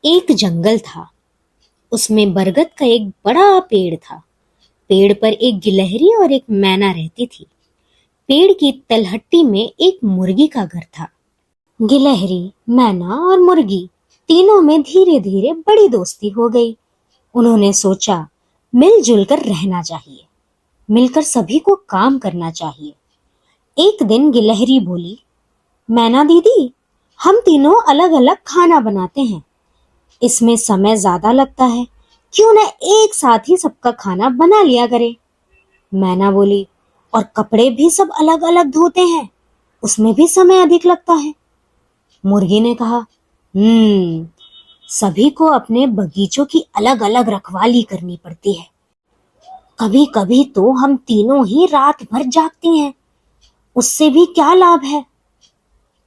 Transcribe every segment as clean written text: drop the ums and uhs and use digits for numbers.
एक जंगल था। उसमें बरगद का एक बड़ा पेड़ था। पेड़ पर एक गिलहरी और एक मैना रहती थी। पेड़ की तलहटी में एक मुर्गी का घर था। गिलहरी, मैना और मुर्गी तीनों में धीरे धीरे बड़ी दोस्ती हो गई। उन्होंने सोचा, मिलजुल कर रहना चाहिए, मिलकर सभी को काम करना चाहिए। एक दिन गिलहरी बोली, मैना दीदी, हम तीनों अलग अलग खाना बनाते हैं। इसमें समय ज्यादा लगता है, क्यों न एक साथ ही सबका खाना बना लिया करे। मैना बोली, और कपड़े भी सब अलग अलग धोते हैं, उसमें भी समय अधिक लगता है। मुर्गी ने कहा, सभी को अपने बगीचों की अलग अलग रखवाली करनी पड़ती है। कभी कभी तो हम तीनों ही रात भर जागते हैं, उससे भी क्या लाभ है।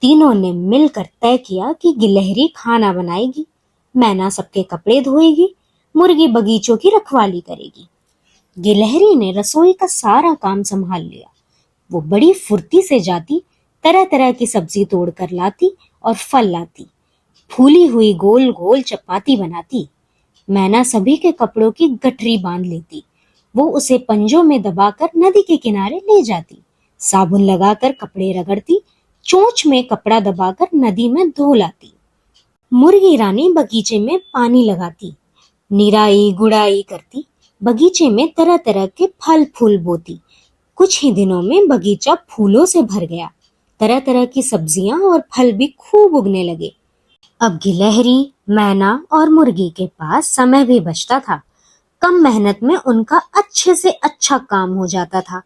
तीनों ने मिलकर तय किया कि गिलहरी खाना बनाएगी, मैना सबके कपड़े धोएगी, मुर्गी बगीचों की रखवाली करेगी। गिलहरी ने रसोई का सारा काम संभाल लिया। वो बड़ी फुर्ती से जाती, तरह तरह की सब्जी तोड़ कर लाती और फल लाती, फूली हुई गोल गोल चपाती बनाती। मैना सभी के कपड़ों की गठरी बांध लेती। वो उसे पंजों में दबाकर नदी के किनारे ले जाती, साबुन लगाकर कपड़े रगड़ती, चोंच में कपड़ा दबाकर नदी में धो लाती। मुर्गी रानी बगीचे में पानी लगाती, निराई गुड़ाई करती, बगीचे में तरह तरह के फल फूल बोती। कुछ ही दिनों में बगीचा फूलों से भर गया। तरह तरह की सब्जियां और फल भी खूब उगने लगे। अब गिलहरी, मैना और मुर्गी के पास समय भी बचता था। कम मेहनत में उनका अच्छे से अच्छा काम हो जाता था।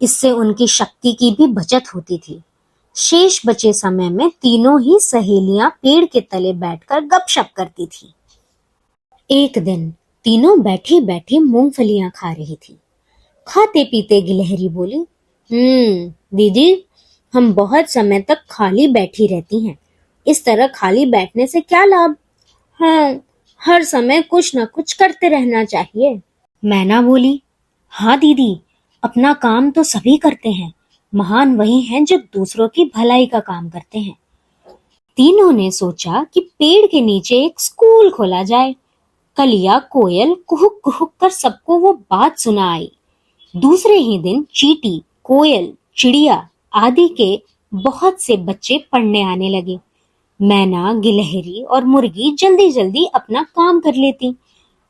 इससे उनकी शक्ति की भी बचत होती थी। शेष बचे समय में तीनों ही सहेलियां पेड़ के तले बैठकर गपशप करती थी। एक दिन तीनों बैठी बैठी मूंगफलियां खा रही थी। खाते पीते गिलहरी बोली, दीदी, हम बहुत समय तक खाली बैठी रहती हैं। इस तरह खाली बैठने से क्या लाभ? हाँ, हर समय कुछ न कुछ करते रहना चाहिए। मैना बोली, हाँ दीदी, अपना काम तो सभी करते हैं, महान वही हैं जो दूसरों की भलाई का काम करते हैं। तीनों ने सोचा कि पेड़ के नीचे एक स्कूल खोला जाए। कलिया कोयल कुहुक कुहुक कर सबको वो बात सुनाई। दूसरे ही दिन चींटी, कोयल, चिड़िया आदि के बहुत से बच्चे पढ़ने आने लगे। मैना, गिलहरी और मुर्गी जल्दी जल्दी अपना काम कर लेती।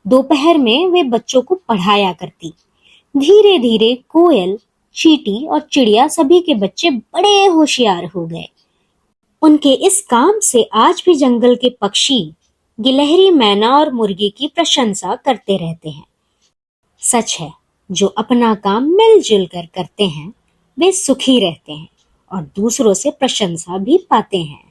दोपहर में वे बच्चों को पढ़ाया करती। धीरे धीरे कोयल, चींटी और चिड़िया सभी के बच्चे बड़े होशियार हो गए। उनके इस काम से आज भी जंगल के पक्षी गिलहरी, मैना और मुर्गी की प्रशंसा करते रहते हैं। सच है, जो अपना काम मिलजुल कर करते हैं वे सुखी रहते हैं और दूसरों से प्रशंसा भी पाते हैं।